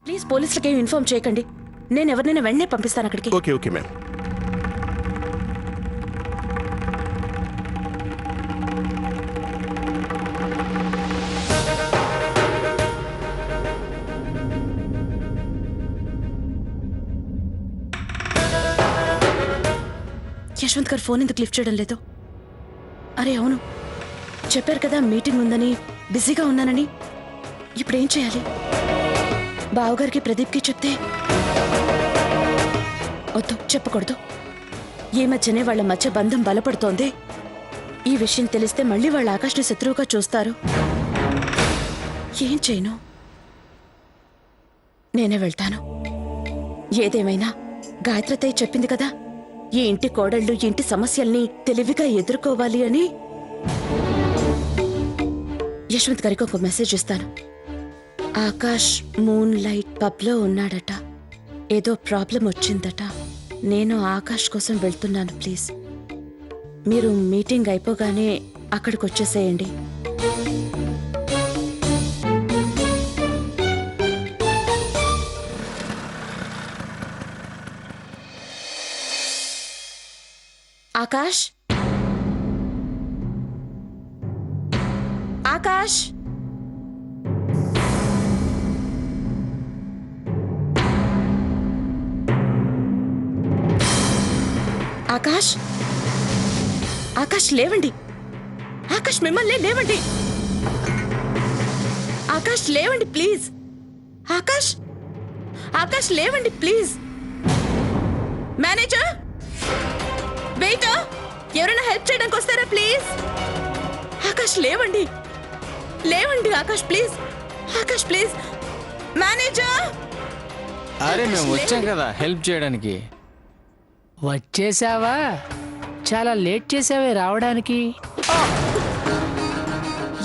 Please పోలీసులకి inform చేయకండి. నేను ఎవరినైనా వెంటనే పంపిస్తాను అక్కడికి. Okay okay ma'am. యశ్వంత్ గారు ఫోన్ ఎందుకు లిఫ్ట్ చేయడం లేదు? అరే అవును, చెప్పారు కదా మీటింగ్ ఉందని, బిజీగా ఉన్నానని. ఇప్పుడు ఏం చేయాలి? బావగారికి ప్రదీప్కి చెప్తే వద్దు, చెప్పకూడదు. ఈ మధ్యనే వాళ్ళ మధ్య బంధం బలపడుతోంది. ఈ విషయం తెలిస్తే మళ్ళీ వాళ్ళ ఆకాష్ని శత్రువుగా చూస్తారు. ఏం చేయను? నేనే వెళ్తాను. ఏదేమైనా గాయత్రతయ్య చెప్పింది కదా, ఈ ఇంటి కోడళ్ళు ఇంటి సమస్యల్ని తెలివిగా ఎదుర్కోవాలి అని. యశ్వంత్ గారికి ఒక మెసేజ్ ఇస్తాను. ఆకాష్ మూన్ లైట్ పబ్లో ఉన్నాడట. ఏదో ప్రాబ్లం వచ్చిందట. నేను ఆకాష్ కోసం వెళ్తున్నాను. ప్లీజ్ మీరు మీటింగ్ అయిపోగానే అక్కడికి వచ్చేసేయండి. ఆకాష్, ఆకాష్, ఆకాష్, ఆకాష్ లేవండి. ఆకాష్ మిమ్మల్ని లేవండి. ఆకాష్ లేవండి ప్లీజ్. ఆకాష్, ఆకాష్ లేవండి ప్లీజ్. మేనేజర్, వెయిటర్, ఎవరైనా హెల్ప్ చేయడానికి వస్తారా ప్లీజ్? ఆకాష్ లేవండి, లేవండి. Akash please, Akash please. Manager. అరే మేము వచ్చాం కదా హెల్ప్ చేయడానికి. వచ్చేసావా? చాలా లేట్ చేసావే రావడానికి.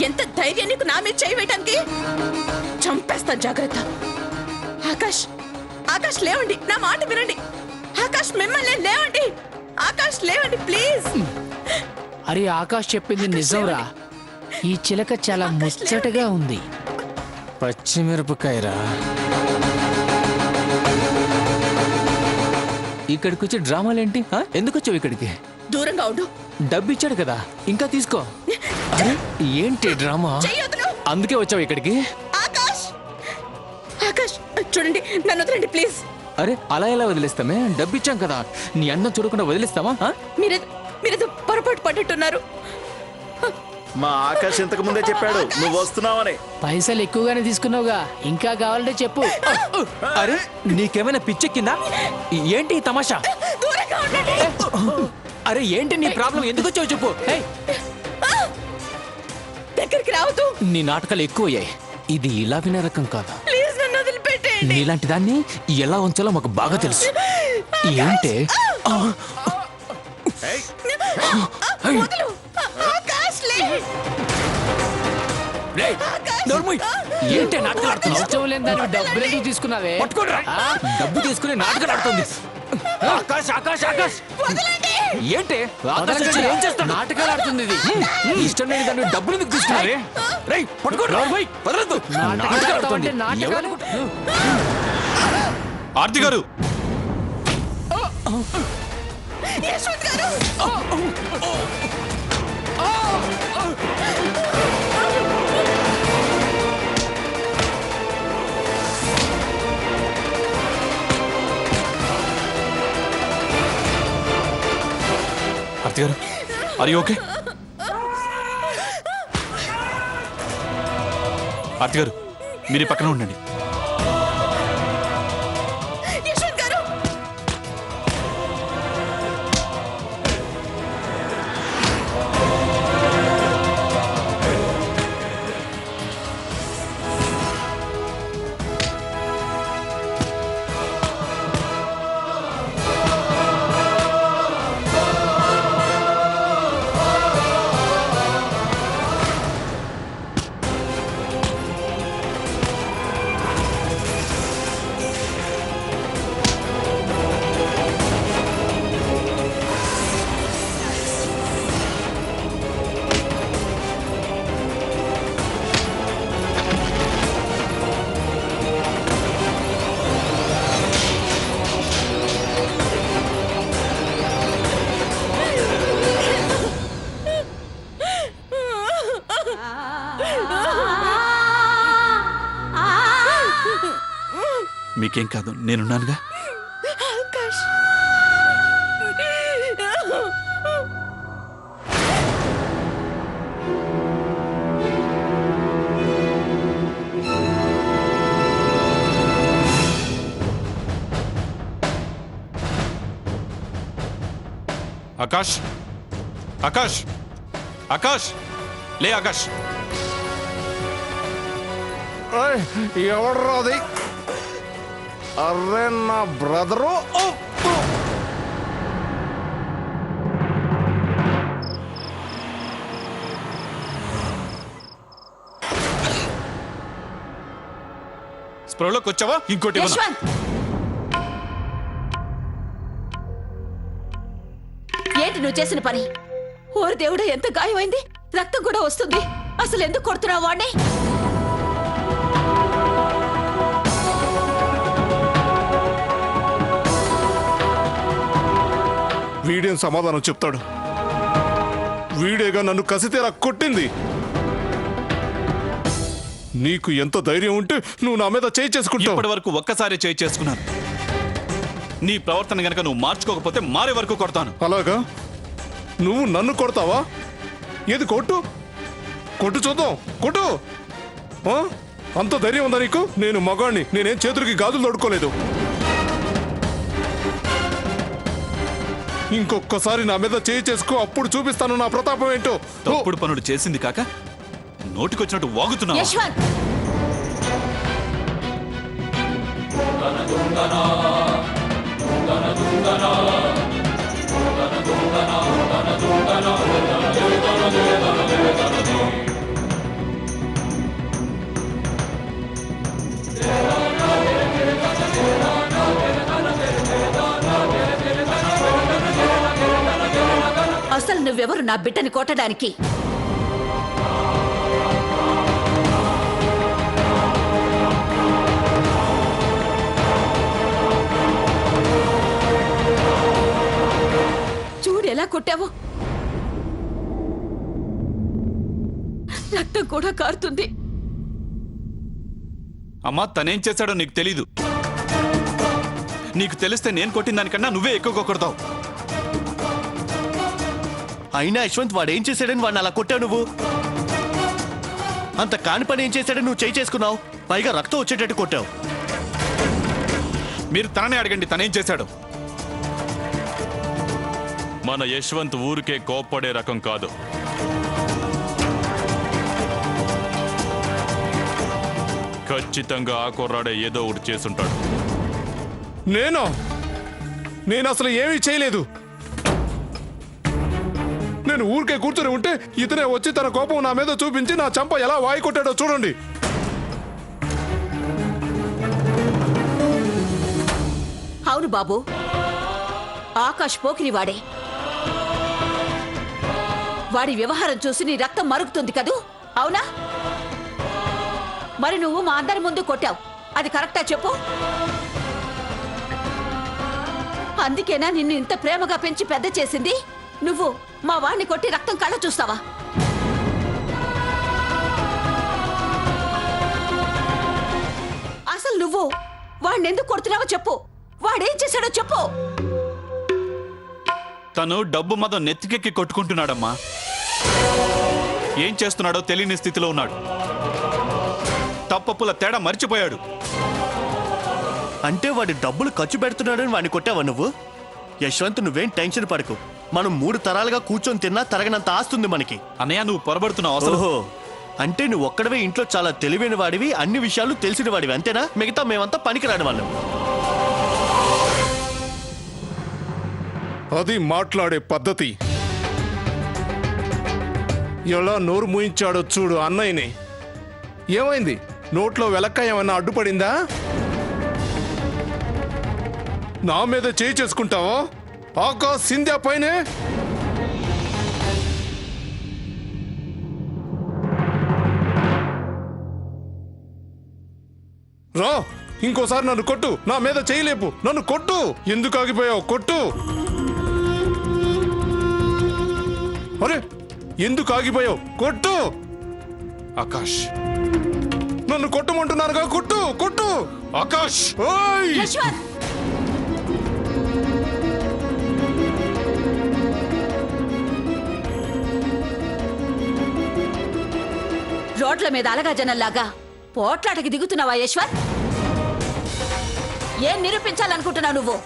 ఎంత ధైర్యం నీకు నా మీద చేయి వేయటానికి? చంపేస్తా, జాగ్రత్త. ఆకాష్, ఆకాష్ లేవండి, నా మాట వినండి. ఆకాష్ మిమ్మల్ని లేవండి. ఆకాష్ లేవండి ప్లీజ్. అరే ఆకాష్ చెప్పింది నిజంరా. ఈ చిలక చాలా ముచ్చటగా ఉంది. పచ్చిమిరపకాయరా. ఇక్కడికి వచ్చి డ్రామాలేంటి? ఎందుకు వచ్చావు ఇక్కడికి? దూరంగా ఉండు. డబ్బు ఇచ్చాడు కదా, ఇంకా తీసుకో. అరే ఏంటి డ్రామా? అందుకే వచ్చావు ఇక్కడికి? ఆకాష్, ఆకాష్ చూడండి, నన్ను వదలండి ప్లీజ్. అరే అలా ఎలా వదిలేస్తామే? డబ్బు ఇచ్చాం కదా, నీ అన్నం చూడకుండా వదిలేస్తావా? మీరేదో పొరపాటు పడ్డట్టున్నారు. మా ఆకాష్ ఇంతకు ముందే చెప్పాడు నువ్వు వస్తున్నావని. పైసలు ఎక్కువగానే తీసుకున్నావుగా, ఇంకా కావాలంటే చెప్పు. అరే నీకేమైనా పిచ్చెక్కిందా? ఏంటి ఈ తమాషా? దూరంగా ఉండండి. అరే ఏంటి నీ ప్రాబ్లం? ఎందుకు వచ్చావు చెప్పు. దగ్గరికి రావద్దు. నీ నాటకాలు ఎక్కువయ్యాయి. ఇది ఇలా వినే రకం కాదు. ప్లీజ్ నన్ను వదిలిపెట్టండి. నీలాంటి దాన్ని ఎలా ఉంచాలో మాకు బాగా తెలుసు. ఏంటే? వదలు. ఆకాష్ లే. ఏంటే నాటకాలు ఆడుతున్నావు? ఇష్టం లేని దాన్ని డబ్బులు ఎందుకు తీసుకున్నావే? పట్టుకోరా. డబ్బు తీసుకుని నాటకాలు ఆడుతుంది. ఆకాష్ ఆకాష్ ఆకాష్ ఏంటే? ఆకాష్ వచ్చి ఏం చేస్తాడు? నాటకాలు ఆడుతుంది ఇది. ఇష్టం లేని దాన్ని డబ్బులు ఎందుకు తీసుకున్నారే? రేయ్ పట్టుకోరా. వదలొద్దు. నాటకాలు ఆడుతుంది. నాటకాలు. ఆర్తి గారు, యశ్వంత్ గారు. ఆర్తి గారు, ఆర్ యు ఓకే? ఆర్తి గారు, మీరు పక్కన ఉండండి. యశ్వంత్ గారు. మీకేం కాదు, నేనున్నానుగా. ఆకాష్ ఆకాష్, ఆకాష్, ఆకాష్, లే ఆకాష్. ఎవడ్రా అది? అర్రే నా బ్రదరు. స్ప్రోలోకి వచ్చావా? ఇంకోటి ఇవ్వనా? యశ్వంత్, ఏంటి నువ్వు చేసిన పని? ఓరి దేవుడా, ఎంత గాయమైంది, రక్తం కూడా వస్తుంది. అసలు ఎందుకు కొడుతున్నావు వాడిని? వీడేం సమాధానం చెప్తాడు? వీడేగా నన్ను కసితేరా కొట్టింది. నీకు ఎంత ధైర్యం ఉంటే నువ్వు నా మీద చేయి చేసుకుంటావు? ఇప్పటి వరకు ఒక్కసారి చేయి చేసుకున్నాను. నీ ప్రవర్తన గనక నువ్వు మార్చుకోకపోతే మారే వరకు కొడతాను. అలాగా? నువ్వు నన్ను కొడతావా? ఏది కొట్టు, కొట్టు చూద్దాం, కొట్టు. ఆ? అంత ధైర్యం ఉందా నీకు? నేను మగాణ్ణి, నేనేం చేతులకి గాజులు తొడుక్కోలేదు. ఇంకొకసారి నా మీద చేయి చేసుకో, అప్పుడు చూపిస్తాను నా ప్రతాపం ఏంటో. తప్పుడు పనులు చేసింది కాక నోటికొచ్చినట్టు వాగుతున్నావు. యశ్వంత్, అసలు నువ్వెవరు నా బిడ్డని కొట్టడానికి? చూడు ఎలా కొట్టావు, రక్తం కూడా కారుతుంది. అమ్మా, తనేం చేశాడో నీకు తెలీదు. నీకు తెలిస్తే నేను కొట్టిన దానికన్నా నువ్వే ఎక్కువగా కొడతావు. అయినా యశ్వంత్ వాడు ఏం చేశాడని వాడిని అలా కొట్టావు నువ్వు? అంత కాని పని ఏం చేశాడని నువ్వు చేయి చేసుకున్నావు? పైగా రక్తం వచ్చేటట్టు కొట్టావు. మీరు తననే అడగండి తనేం చేశాడు. మన యశ్వంత్ ఊరికే కోప్పడే రకం కాదు. ఖచ్చితంగా ఆ కుర్రాడే ఏదో ఒకటి చేసుంటాడు. నేను అసలు ఏమీ చేయలేదు. నేను ఊరికే కూర్చొని ఉంటే ఇతనే వచ్చి తన కోపం నా మీద చూపించి నా చంప ఎలా వాయి కొట్టాడో చూడండి. అవును బాబు, ఆకాష్ పోకిరి వాడే. వాడి వ్యవహారం చూసి నీ రక్తం మరుగుతుంది కదూ, అవునా? మరి నువ్వు మా అందరి ముందు కొట్టావు, అది కరెక్టా చెప్పు? అందుకేనా నిన్ను ఇంత ప్రేమగా పెంచి పెద్ద చేసింది? నువ్వు మా వాడిని కొట్టి రక్తం కళ్ళ చూస్తావా? అసలు నువ్వు వాడిని ఎందుకు కొడుతున్నావో చెప్పు. వాడేం చేశాడో చెప్పు. తను డబ్బు మదం నెత్తికెక్కి కొట్టుకుంటున్నాడమ్మా. ఏం చేస్తున్నాడో తెలియని స్థితిలో ఉన్నాడు. తప్పప్పుల తేడా మర్చిపోయాడు. అంటే వాడి డబ్బులు ఖర్చు పెడుతున్నాడని వాడిని కొట్టావా నువ్వు? యశ్వంత్, నువ్వేం టెన్షన్ పడకు. మనం 3 తరాలుగా కూర్చొని తిన్నా తరగనంత ఆస్తుంది మనకి. అన్నయ్య, నువ్వు పొరబడుతున్నావు అసలు. ఓహో, అంటే నువ్వు ఒక్కడవే ఇంట్లో చాలా తెలివైన వాడివి, అన్ని విషయాలు తెలిసిన వాడివి, అంతేనా? మిగతా మేమంతా పనికిరాని వాళ్ళం. అది మాట్లాడే పద్ధతి. ఎలా నోరు మూయించాడో చూడు అన్నయ్యని. ఏమైంది? నోట్లో వెలక్కాయ ఏమన్నా అడ్డుపడిందా? నా మీద చేయి చేసుకుంటావా? ఆకాశ్ సింధ్యా పైనే రా. ఇంకోసారి నన్ను కొట్టు, నా మీద చేయలేపు, నన్ను కొట్టు. ఎందుకు ఆగిపోయావు? కొట్టు. అరే, ఎందుకు ఆగిపోయావు? కొట్టు. ఆకాష్ నన్ను కొట్టమంటున్నారుగా, కొట్టు కొట్టు. ఆకాష్ ఓయ్! యశ్వంత్ రోడ్ల మీద అలగా జనంలాగా పోట్లాటకి దిగుతున్నావా యశ్వంత్? ఏం నిరూపించాలనుకుంటున్నావు నువ్వు?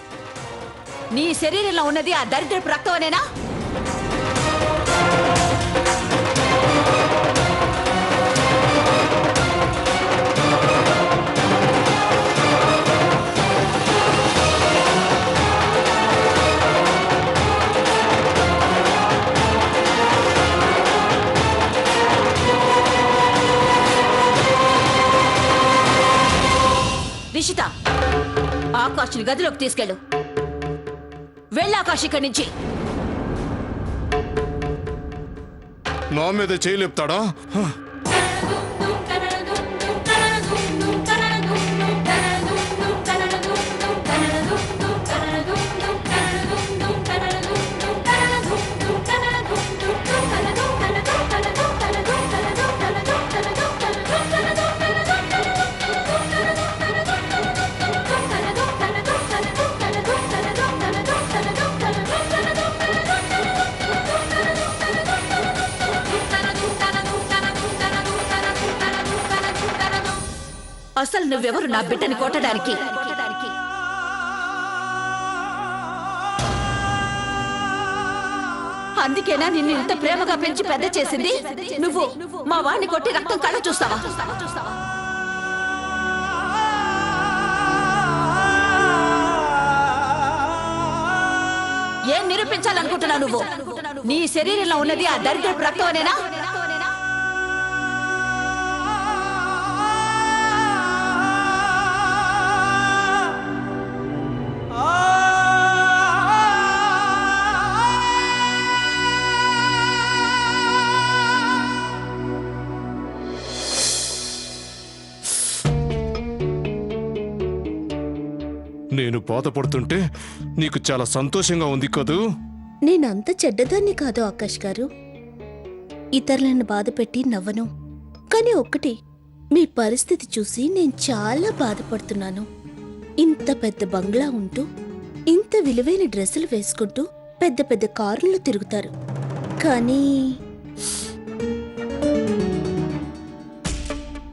నీ శరీరంలో ఉన్నది ఆ దరిద్రపు రక్తమనేనా? రిషిత, ఆకాష్ని గదిలోకి తీసుకెళ్ళు. వెళ్ళి ఆకాష్ ఇక్కడి నుంచి. నా మీద చేయలేపుతాడా? అసలు నువ్వెవరు నా బిడ్డని కొట్టడానికి? అందుకేనా నిన్ను ఇంత ప్రేమగా పెంచి పెద్ద చేసింది? నువ్వు మా వాడిని కొట్టి రక్తం కళ్ళ చూస్తావా? ఏం నిరూపించాలనుకుంటున్నావు నువ్వు? నీ శరీరంలో ఉన్నది ఆ దరిద్రపు రక్తం అనేనా? నేను బాధపడుతుంటే నీకు చాలా సంతోషంగా ఉంది కదూ? నేనంత చెడ్డదాన్ని కాదు ఆకాష్ గారు. ఇతరులను బాధపెట్టి నవ్వను. కానీ ఒక్కటి, మీ పరిస్థితి చూసి నేను చాలా బాధపడుతున్నాను. ఇంత పెద్ద బంగ్లా ఉంటూ, ఇంత విలువైన డ్రెస్సులు వేసుకుంటూ, పెద్ద పెద్ద కారుల్లో తిరుగుతారు. కానీ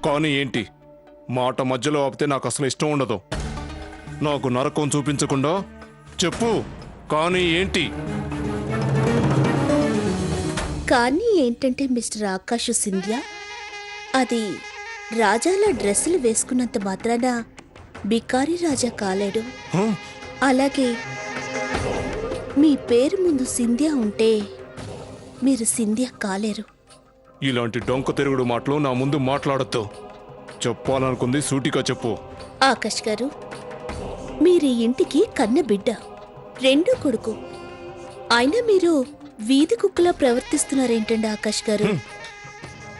కానీ ఏంటి? మాట మధ్యలో ఆపితే నాకు అసలు ఇష్టం ఉండదు. నాకు నరకం చూపించకుండా చెప్పు, కానీ ఏంటి? కానీ ఏంటంటే మిస్టర్ ఆకాష్ సింధ్యా, అది రాజాల డ్రెస్సులు వేసుకున్నంత మాత్రాన బికారి రాజా కాలేడు. హ? అలాగే మీ పేరు ముందు సింధ్యా ఉంటే మీరు సింధ్యా కాలేరు. ఇలాంటి డొంక తిరుగుడు మాటలు నా ముందు మాట్లాడద్దు. చెప్పాలనుకుంది సూటిగా చెప్పు. ఆకాష్ గారు, మీరు ఈ ఇంటికి కన్న బిడ్డ, రెండో కొడుకు. అయినా మీరు వీధి కుక్కలా ప్రవర్తిస్తున్నారేంటండి ఆకాష్ గారు?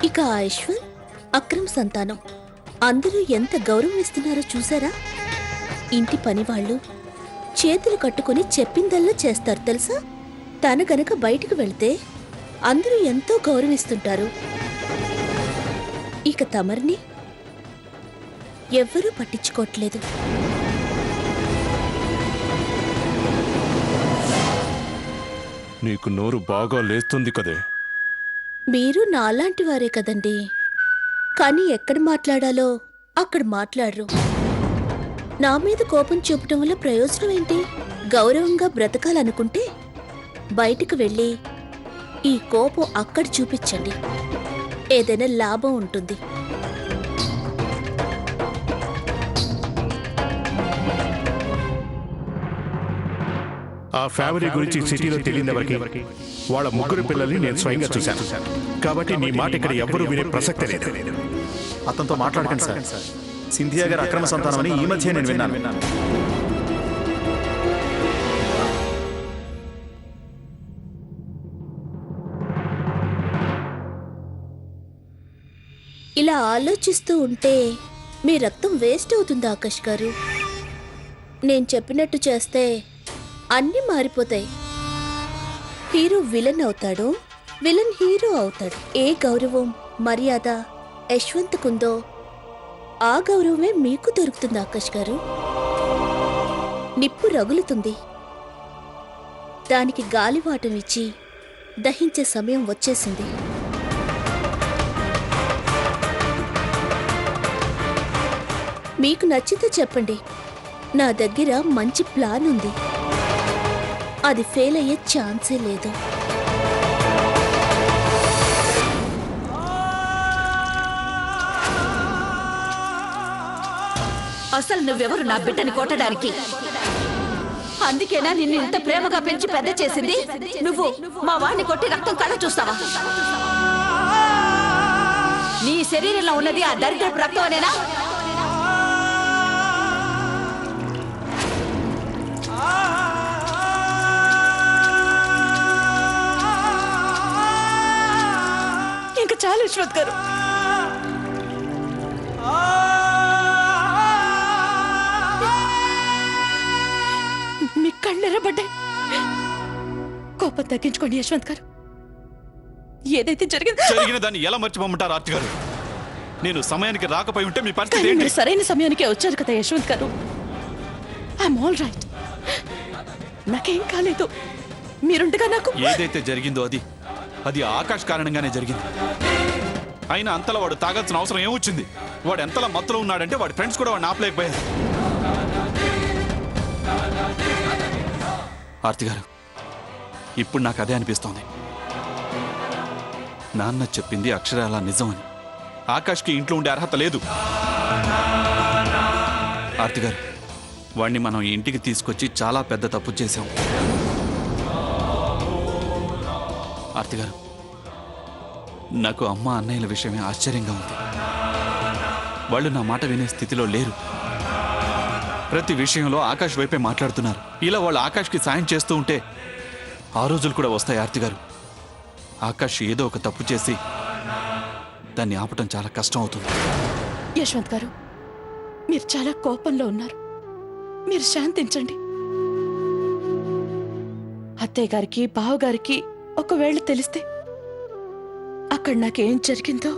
ఇక ఆ యశ్వంత్ అక్రమ సంతానం. అందరూ ఎంత గౌరవం ఇస్తున్నారో చూసారా? ఇంటి పనివాళ్ళు చేతులు కట్టుకుని చెప్పిందల్లా చేస్తారు తెలుసా? తన గనక బయటికి వెళ్తే అందరూ ఎంతో గౌరవిస్తుంటారు. ఇక తమరిని ఎవ్వరూ పట్టించుకోవట్లేదు. నీకు నోరు బాగా లేస్తుంది కదే. మీరు నాలాంటి వారే కదండి. కానీ ఎక్కడ మాట్లాడాలో అక్కడ మాట్లాడరు. నా మీద కోపం చూపటం వల్ల ప్రయోజనం ఏంటి? గౌరవంగా బ్రతకాలనుకుంటే బయటికి వెళ్ళి ఈ కోపం అక్కడ చూపించండి. ఏదైనా లాభం ఉంటుంది. ఆ ఫ్యామిలీ గురించి సిటీలో తెలియనివరకు వాళ్ళ ముగ్గురు పిల్లల్ని నేను స్వయంగా చూశాను. కాబట్టి నీ మాట ఇక్కడ ఎవ్వరూ వినే ప్రసక్తి లేదు. అతనితో మాట్లాడకండి సార్. సింధియా గారు అక్రమ సంతానం అని ఈ మధ్య నేను విన్నాను. ఇలా ఆలోచిస్తూ ఉంటే మీ రక్తం వేస్ట్ అవుతుంది ఆకాష్ గారు. నేను చెప్పినట్టు చేస్తే అన్నీ మారిపోతాయి. హీరో విలన్ అవుతాడు, విలన్ హీరో అవుతాడు. ఏ గౌరవం, మర్యాద యశ్వంత్కుందో ఆ గౌరవమే మీకు దొరుకుతుంది ఆకాష్ గారు. నిప్పు రగులుతుంది, దానికి గాలివాటం ఇచ్చి దహించే సమయం వచ్చేసింది. మీకు నచ్చితే చెప్పండి, నా దగ్గర మంచి ప్లాన్ ఉంది. అది ఫెయిల్ అయ్యే ఛాన్సే లేదు. అసలు నువ్వెవరు నా బిడ్డని కొట్టడానికి? అందుకేనా నిన్ను ఇంత ప్రేమగా పెంచి పెద్ద చేసింది? నువ్వు మా వాడిని కొట్టి రక్తం కళ్ళ చూస్తావా? నీ శరీరంలో ఉన్నది ఆ దరిద్రపు రక్తం అనేనా? ఇంకా చాలు యశ్వంత్ గారు. మీ కళ్ళెరబడ్డాయి. కోపం తగ్గించుకోండి యశ్వంత్ గారు. ఏదైతే జరిగిన దాన్ని ఎలా మర్చిపోమంటారు ఆర్తి గారు? నేను సమయానికి రాకపోయి ఉంటే మీ పరిస్థితి ఏంటి? మీరు సరైన సమయానికే వచ్చారు కదా యశ్వంత్ గారు. I'm all right. నాకేం కాలేదు. మీరుండగా నాకు ఏదైతే జరిగిందో అది ఆకాష్ కారణంగానే జరిగింది. అయినా అంతలా వాడు తాగాల్సిన అవసరం ఏమొచ్చింది? వాడు ఎంతలా మత్తులో ఉన్నాడంటే వాడి ఫ్రెండ్స్ కూడా వాడిని ఆపలేకపోయారు. ఆర్తి గారు, ఇప్పుడు నాకు అదే అనిపిస్తోంది. నాన్న చెప్పింది అక్షరాలా నిజమని. ఆకాష్కి ఇంట్లో ఉండే అర్హత లేదు. ఆర్తి గారు, వాడిని మనం ఇంటికి తీసుకొచ్చి చాలా పెద్ద తప్పు చేశాం. ఆర్తి గారు, నాకు అమ్మ అన్నయ్యల విషయమే ఆశ్చర్యంగా ఉంది. వాళ్ళు నా మాట వినే స్థితిలో లేరు. ప్రతి విషయంలో ఆకాష్ వైపే మాట్లాడుతున్నారు. ఇలా వాళ్ళు ఆకాష్కి సాయం చేస్తూ ఉంటే ఆ రోజులు కూడా వస్తాయి ఆర్తి గారు. ఆకాష్ ఏదో ఒక తప్పు చేసి దాన్ని ఆపటం చాలా కష్టం అవుతుంది. యశ్వంత్ గారు, మీరు చాలా కోపంలో ఉన్నారు. మీరు శాంతించండి. అత్తయ్య గారికి బావగారికి ఒకవేళ తెలిస్తే అక్కడ నాకేం జరిగిందో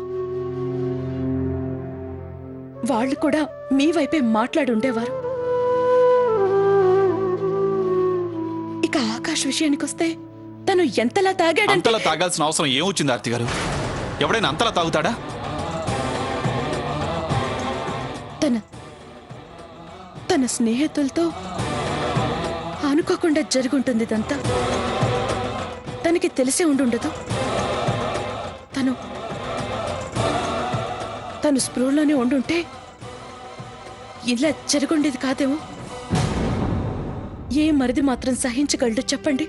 వాళ్ళు కూడా మీ వైపే మాట్లాడి ఉండేవారు. ఇక ఆకాష్ విషయానికి వస్తే తను ఎంతలా తాగాడంటే అంతలా తాగాల్సిన అవసరం ఏమొచ్చింది ఆర్తి గారు? ఎవడైనా అంతలా తాగుతాడా? తన స్నేహితులతో అనుకోకుండా జరుగుంటుంది ఇదంతా. తనకి తెలిసే ఉండుండదు. తను స్పృహలోనే ఉండుంటే ఇలా జరుగుండేది కాదేమో. ఏ మరిది మాత్రం సహించగలడు చెప్పండి?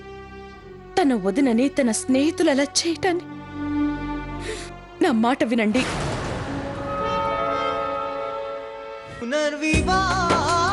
తన వదినని తన స్నేహితులు అలా చేయటాన్ని. నా మాట వినండి. పునర్వివాహ